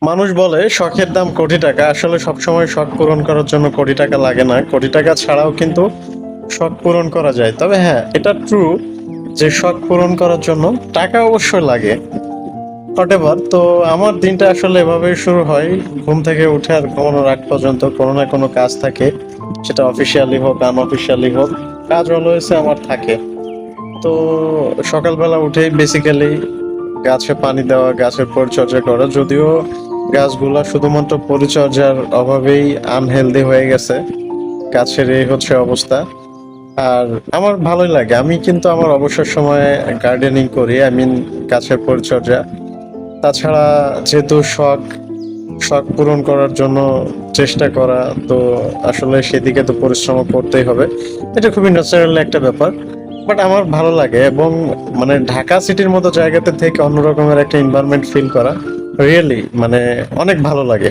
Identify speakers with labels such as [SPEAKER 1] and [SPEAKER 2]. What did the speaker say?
[SPEAKER 1] মানুষ বলে শখের দাম কোটি টাকা, আসলে সবসময় শখ পূরণ করার জন্য কোটি টাকা লাগে না, কোটি টাকা ছাড়াও কিন্তু শখ পূরণ করা যায়। তবে হ্যাঁ, এটা ট্রু যে শখ পূরণ করার জন্য টাকা অবশ্যই লাগে। হোয়াটএভার, তো আমার দিনটা আসলে এভাবেই শুরু হয়। ঘুম থেকে উঠে আর ঘুমানোর আগ পর্যন্ত কোনো না কোনো কাজ থাকে, সেটা অফিসিয়ালি হোক আনঅফিসিয়ালি হোক, কাজ অলওয়েজ আমার থাকে। তো সকালবেলা উঠেই বেসিক্যালি গাছে পানি দেওয়া, গাছের পরিচর্যা করা, যদিও গাছগুলা শুধুমাত্র পরিচর্যার অভাবেই আনহেলদি হয়ে গেছে, গাছের এই হচ্ছে অবস্থা। আর আমার ভালোই লাগে, আমি কিন্তু আমার অবসর সময়ে গার্ডেনিং করি, আই মিন গাছের পরিচর্যা। তাছাড়া যেহেতু শখ শখ পূরণ করার জন্য চেষ্টা করা, তো আসলে সেদিকে তো পরিশ্রম করতেই হবে। এটা খুবই ন্যাচারাল একটা ব্যাপার, বাট আমার ভালো লাগে। এবং মানে ঢাকা সিটির মতো জায়গাতে থেকে অন্য রকমের একটা এনভায়রনমেন্ট ফিল করা রিয়েলি মানে অনেক ভালো লাগে।